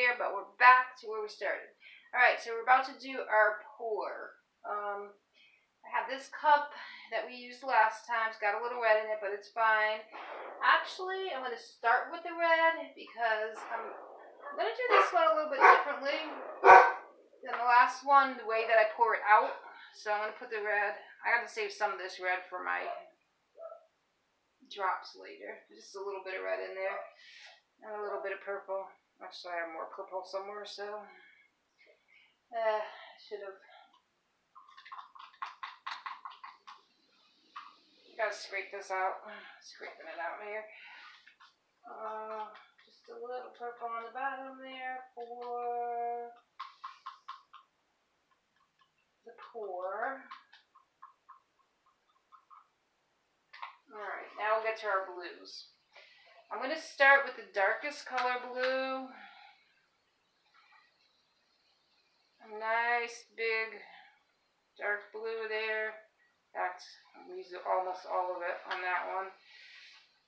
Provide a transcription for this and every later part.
there, but we're back to where we started. Alright, so we're about to do our pour. I have this cup that we used last time. It's got a little red in it, but it's fine. Actually, I'm going to start with the red because I'm going to do this one a little bit differently than the last one, the way that I pour it out. So I'm going to put the red. I got to save some of this red for my drops later. Just a little bit of red in there and a little bit of purple. Actually, I have more purple somewhere, so should have. Gotta scrape this out. Scraping it out here. Just a little purple on the bottom there for the pour. Alright, now we'll get to our blues. I'm going to start with the darkest color blue. A nice big dark blue there. We used almost all of it on that one.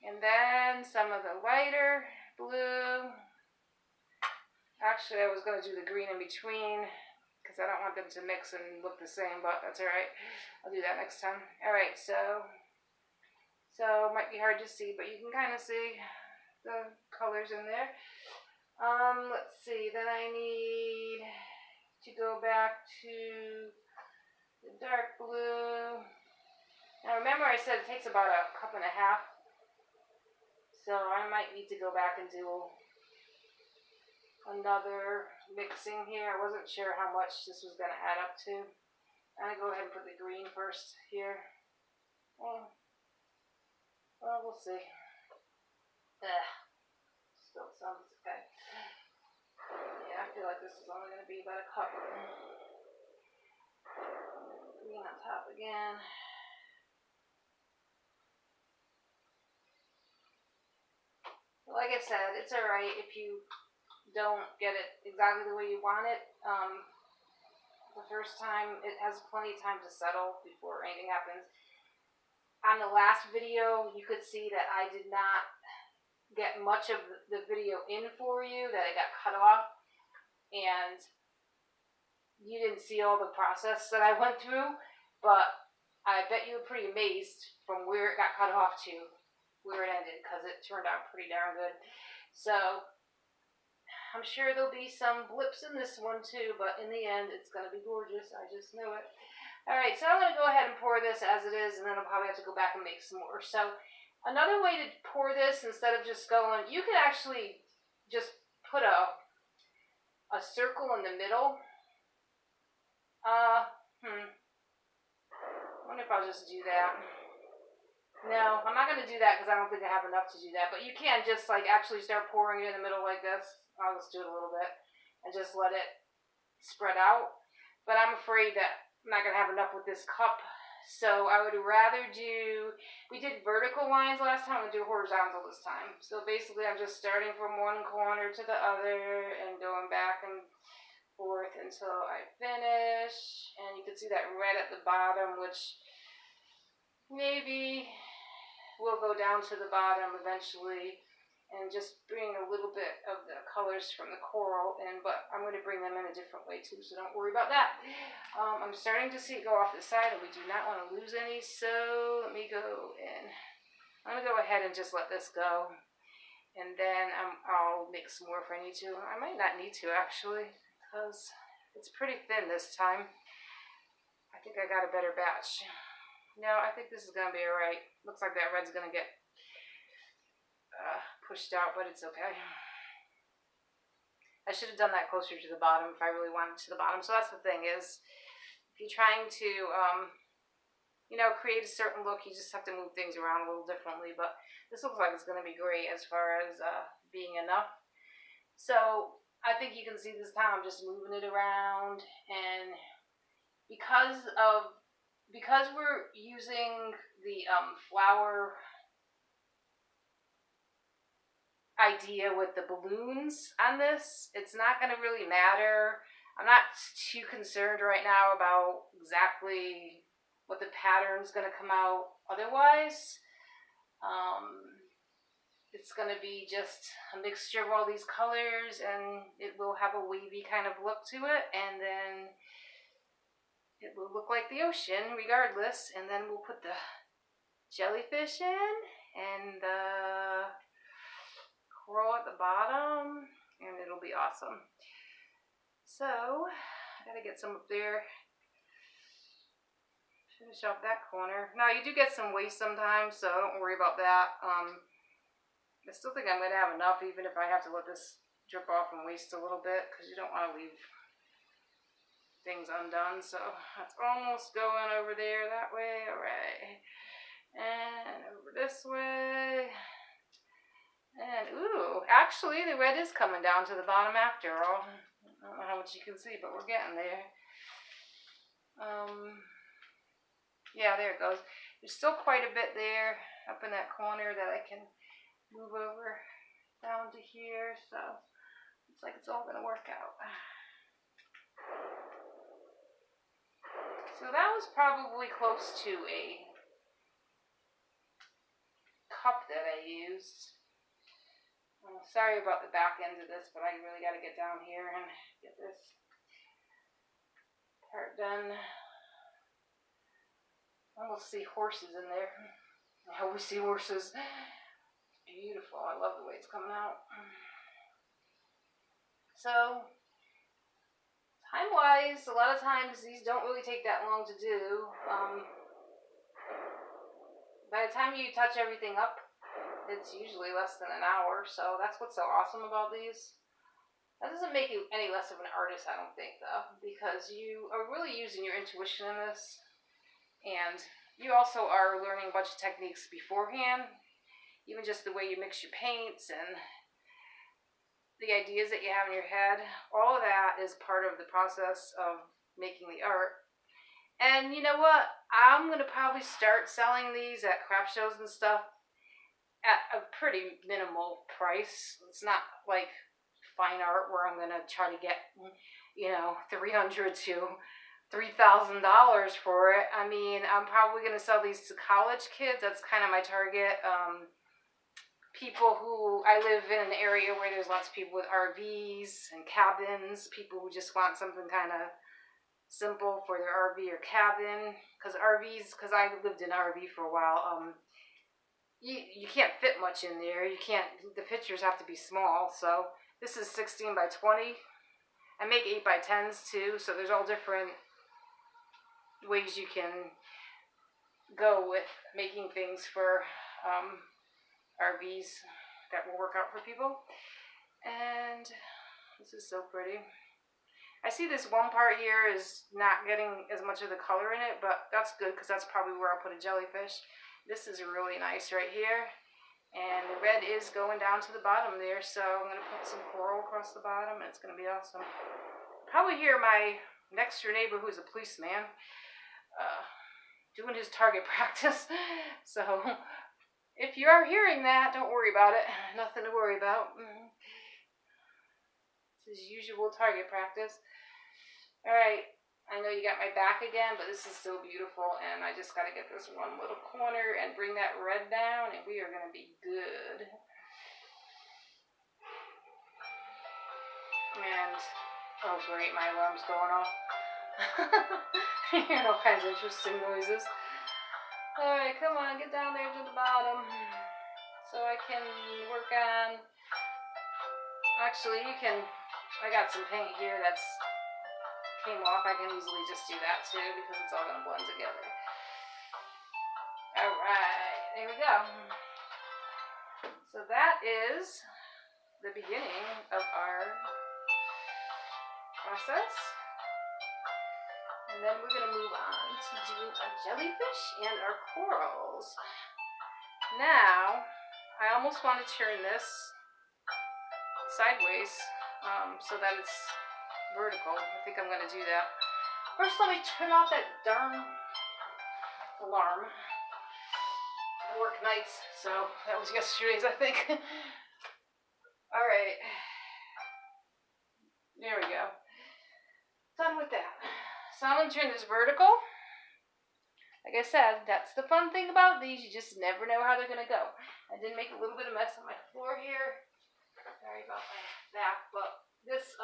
And then some of the lighter blue. Actually, I was going to do the green in between because I don't want them to mix and look the same, but that's alright. I'll do that next time. Alright, so it might be hard to see, but you can kind of see the colors in there. Let's see, then I need to go back to the dark blue. Now remember I said it takes about a cup and a half, so I might need to go back and do another mixing here. I wasn't sure how much this was going to add up to. I'm going to go ahead and put the green first here. Well, we'll see. Still sounds okay. Yeah, I feel like this is only going to be about a cup. Green on top again. Like I said, it's alright if you don't get it exactly the way you want it. The first time, it has plenty of time to settle before anything happens. On the last video, you could see that I did not get much of the video in for you, that it got cut off, and you didn't see all the process that I went through, but I bet you were pretty amazed from where it got cut off to where it ended, because it turned out pretty darn good. So I'm sure there'll be some blips in this one too, but in the end it's going to be gorgeous. I just know it. Alright, so I'm going to go ahead and pour this as it is, and then I'll probably have to go back and make some more. So another way to pour this, instead of just going, you could actually just put a circle in the middle. I wonder if I'll just do that. No, I'm not going to do that because I don't think I have enough to do that. But you can just like actually start pouring it in the middle like this. I'll just do it a little bit and just let it spread out. But I'm afraid that I'm not going to have enough with this cup. So I would rather do, we did vertical lines last time, I'm going to do horizontal this time. So basically I'm just starting from one corner to the other and going back and forth until I finish. And you can see that red at the bottom, which maybe will go down to the bottom eventually, and just bring a little bit of the colors from the coral in, but I'm going to bring them in a different way too, so don't worry about that. I'm starting to see it go off the side, and we do not want to lose any, so let me go in. I'm going to go ahead and just let this go, and then I'll mix more if I need to. I might not need to actually, because it's pretty thin this time. I think I got a better batch. No, I think this is going to be alright. Looks like that red's going to get pushed out, but it's okay. I should have done that closer to the bottom if I really wanted to the bottom. So that's the thing is, if you're trying to, create a certain look, you just have to move things around a little differently. But this looks like it's going to be great as far as being enough. So I think you can see this time I'm just moving it around, and because we're using the flower idea with the balloons on this, it's not going to really matter. I'm not too concerned right now about exactly what the pattern's going to come out otherwise. it's going to be just a mixture of all these colors, and it will have a wavy kind of look to it, and then it will look like the ocean regardless. And then we'll put the jellyfish in and the coral at the bottom, and it'll be awesome. So I gotta get some up there. Finish off that corner. Now you do get some waste sometimes, so don't worry about that. I still think I'm going to have enough, even if I have to let this drip off and waste a little bit, because you don't want to leave things undone. So that's almost going over there that way. All right. And over this way. And ooh, actually the red is coming down to the bottom after all. I don't know how much you can see, but we're getting there. Yeah, there it goes. There's still quite a bit there up in that corner that I can move over down to here, so looks like it's all going to work out. So that was probably close to a cup that I used. Sorry about the back end of this, but I really got to get down here and get this part done. I almost see horses in there. I always see horses. Beautiful. I love the way it's coming out. So, time-wise, a lot of times these don't really take that long to do. By the time you touch everything up, it's usually less than an hour, so that's what's so awesome about these. That doesn't make you any less of an artist, I don't think, though, because you are really using your intuition in this, and you also are learning a bunch of techniques beforehand. Even just the way you mix your paints and the ideas that you have in your head, all of that is part of the process of making the art. And you know what? I'm going to probably start selling these at craft shows and stuff at a pretty minimal price. It's not like fine art where I'm going to try to get, $300 to $3,000 for it. I mean, I'm probably going to sell these to college kids. That's kind of my target. People who, I live in an area where there's lots of people with RVs and cabins, people who just want something kind of simple for their RV or cabin. Because I lived in an RV for a while, you can't fit much in there. The pictures have to be small. So this is 16 by 20. I make 8 by 10s too, so there's all different ways you can go with making things for RVs that will work out for people. And this is so pretty. I see this one part here is not getting as much of the color in it, but that's good because that's probably where I'll put a jellyfish. This is really nice right here, and the red is going down to the bottom there, so I'm going to put some coral across the bottom, and it's going to be awesome. Probably hear my next door neighbor, who's a policeman, doing his target practice. So if you are hearing that, don't worry about it. Nothing to worry about. It's his usual target practice. Alright, I know you got my back again, but this is so beautiful, and I just got to get this one little corner and bring that red down, and we are going to be good. And, oh great, my alarm's going off. Hearing all kinds of interesting noises. Alright, come on, get down there to the bottom so I can work on, actually I got some paint here that's came off. I can easily just do that too because it's all going to blend together. Alright, there we go. So that is the beginning of our process. And then we're going to move on to do our jellyfish and our corals. Now, I almost want to turn this sideways so that it's vertical. I think I'm going to do that. First, let me turn off that darn alarm. I work nights, so that was yesterday's, I think. Alright. There we go. Done with that. So I'm going to turn this vertical. like I said, that's the fun thing about these. You just never know how they're going to go. I did make a little bit of mess on my floor here. Sorry about my back, but this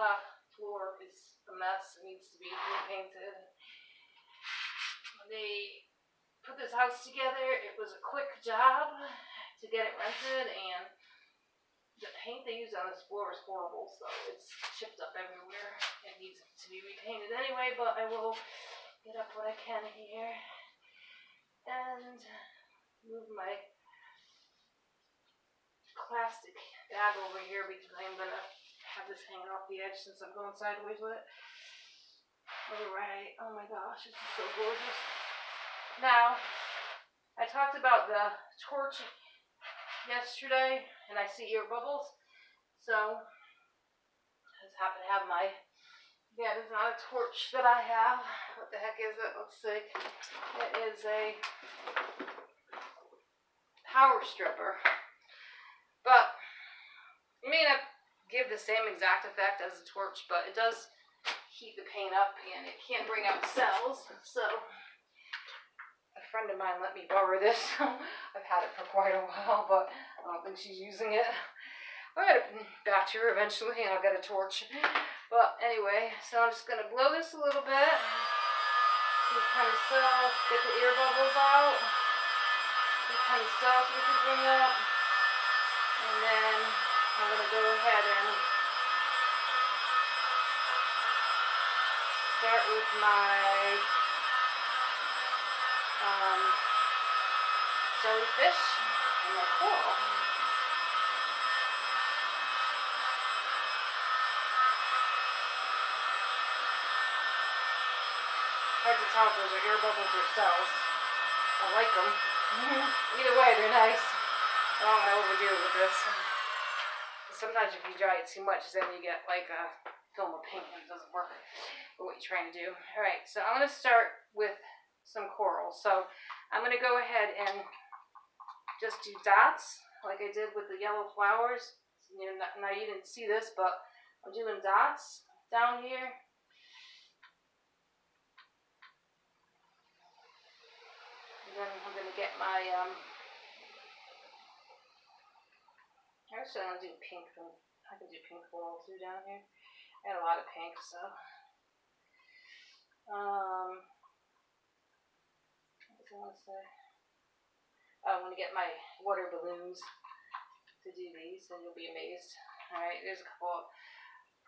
floor is a mess. It needs to be repainted. When they put this house together, it was a quick job to get it rented, and the paint they used on this floor is horrible, so it's chipped up everywhere. It needs to be repainted anyway, but I will get up what I can here and move my plastic bag over here because I'm going to have this hanging off the edge since I'm going sideways with it. Alright, oh my gosh, this is so gorgeous. Now, I talked about the torch yesterday, and I see air bubbles, so I just happen to have my, yeah, it's not a torch that I have. What the heck is it? Let's see. It is a power stripper, but it may not give the same exact effect as a torch, but it does heat the paint up, and it can bring out cells. So a friend of mine let me borrow this. I've had it for quite a while, but I don't think she's using it. I'll get it back to her eventually, and I'll get a torch. But anyway, so I'm just going to blow this a little bit. See what kind of stuff, get the air bubbles out. See what kind of stuff we can bring up. And then I'm going to go ahead and start with my jellyfish and my coral. Hard to tell if those are air bubbles or cells. I like them. Either way, they're nice. I don't want to overdo it with this. Sometimes if you dry it too much, then you get like a film of paint and it doesn't work for what you're trying to do. Alright, so I'm going to start with some coral. So I'm going to go ahead and just do dots like I did with the yellow flowers. You know, now you didn't see this, but I'm doing dots down here. And then I'm going to get my, actually I'm going to do pink. I can do pink coral too down here. I had a lot of pink, so. What was I going to say? I'm going to get my water balloons to do these, and you'll be amazed. Alright, there's a couple of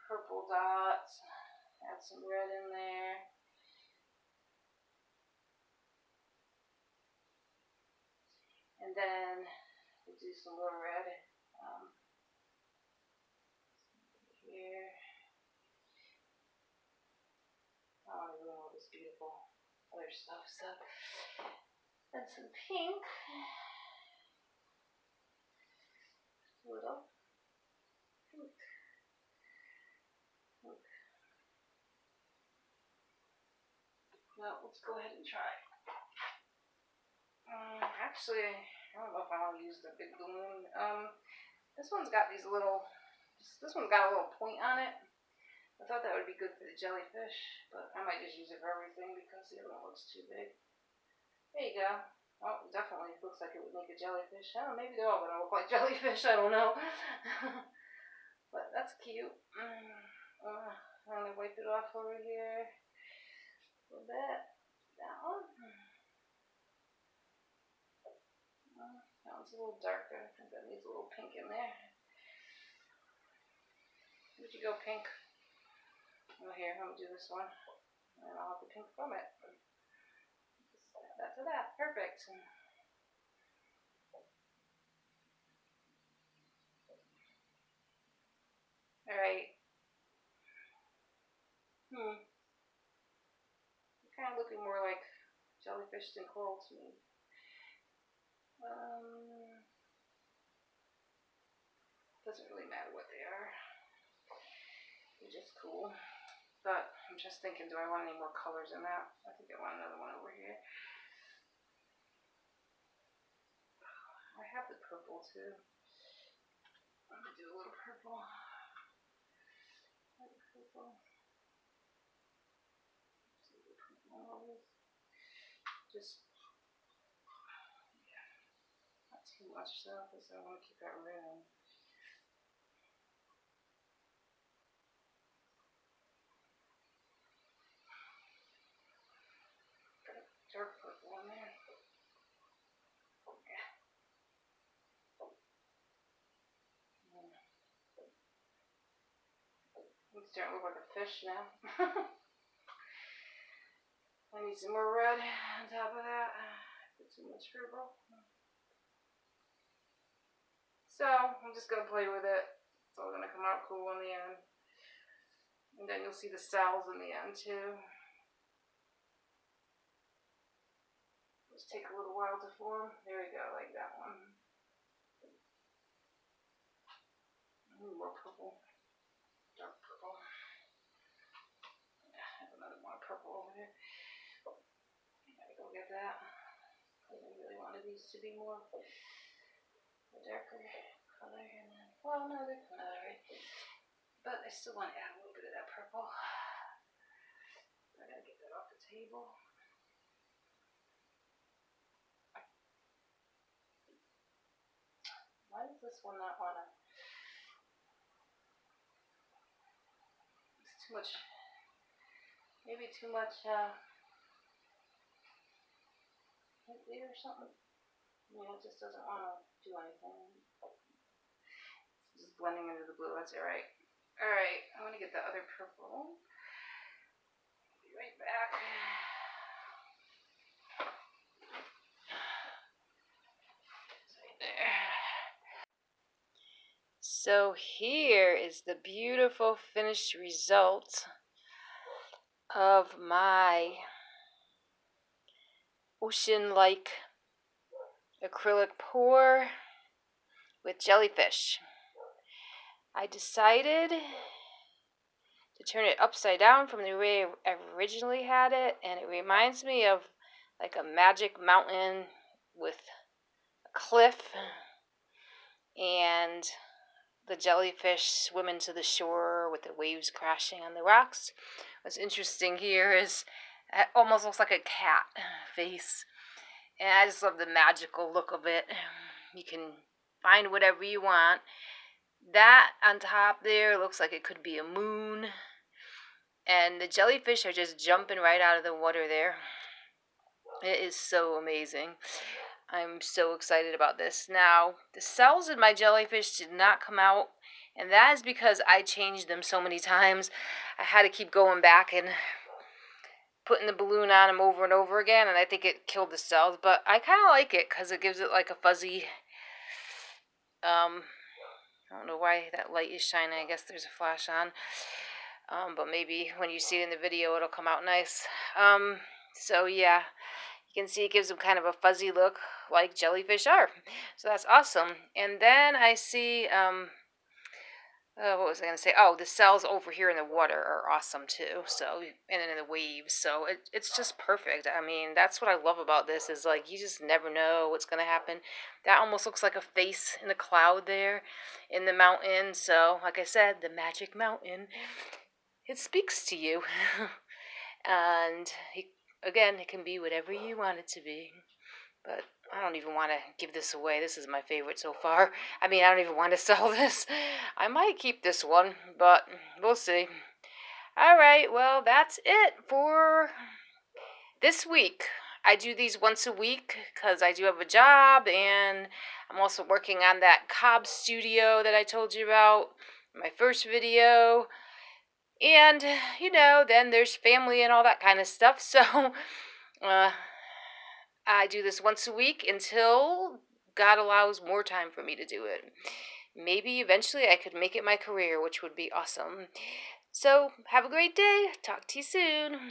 purple dots. Add some red in there. And then we'll do some more red here. I want to ruin all this beautiful other stuff. So, and some pink. A little pink. Well, let's go ahead and try. Actually, I don't know if I want to use the big balloon. This one's got these little, this one's got a little point on it. I thought that would be good for the jellyfish, but I might just use it for everything because the other one looks too big. There you go. Oh, it definitely looks like it would make a jellyfish. Oh, maybe they're all going to look like jellyfish. I don't know. But that's cute. I'm going to wipe it off over here a little bit. Down. That one's a little darker. I think that needs a little pink in there. Where'd you go, pink? Oh, here, I'm going to do this one. And I'll have the pink from it. Just add that to that. Perfect. Alright. They're kind of looking more like jellyfish than coral to me. Doesn't really matter what they are. They're just cool. But I'm just thinking, do I want any more colors in that? I think I want another one over here. I have the purple too. I'm going to do a little purple. Just too much stuff because I want to keep that red. Got a dark purple in there. It's starting to look like a fish now. I need some more red on top of that. Put too much purple. So I'm just gonna play with it. It's all gonna come out cool in the end. And then you'll see the cells in the end too. Just take a little while to form. There we go, like that one. More purple. Dark purple. I have another more purple over there. I gotta go get that. I really wanted these to be more a darker color. And then, well, no, they're coming out alright. But I still want to add a little bit of that purple. I gotta get that off the table. Why does this one not want to? It's too much. Maybe too much hint there or something. Yeah, it just doesn't want to do anything. It's just blending into the blue. That's alright. Alright, I'm gonna get the other purple. Be right back. So here is the beautiful finished result of my ocean-like acrylic pour with jellyfish. I decided to turn it upside down from the way I originally had it, and it reminds me of like a magic mountain with a cliff and the jellyfish swimming to the shore with the waves crashing on the rocks. What's interesting here is it almost looks like a cat face, and I just love the magical look of it. You can find whatever you want. That on top there looks like it could be a moon, and the jellyfish are just jumping right out of the water there. It is so amazing. I'm so excited about this. Now, the cells in my jellyfish did not come out, and that is because I changed them so many times. I had to keep going back and putting the balloon on them over and over again, and I think it killed the cells, but I kind of like it because it gives it like a fuzzy, I don't know why that light is shining. I guess there's a flash on, but maybe when you see it in the video, it'll come out nice. So yeah. You can see it gives them kind of a fuzzy look like jellyfish are. So that's awesome. And then I see, what was I going to say? Oh, the cells over here in the water are awesome too. So, and then in the waves. So it's just perfect. I mean, that's what I love about this is like, you just never know what's going to happen. That almost looks like a face in the cloud there in the mountain. So, like I said, the magic mountain, it speaks to you. And again, it can be whatever you want it to be. But I don't even want to give this away. This is my favorite so far. I mean, I don't even want to sell this. I might keep this one, but we'll see. Alright, well, that's it for this week. I do these once a week because I do have a job, and I'm also working on that Cobb studio that I told you about in my first video. And, you know, then there's family and all that kind of stuff. So, I do this once a week until God allows more time for me to do it. Maybe eventually I could make it my career, which would be awesome. So, have a great day. Talk to you soon.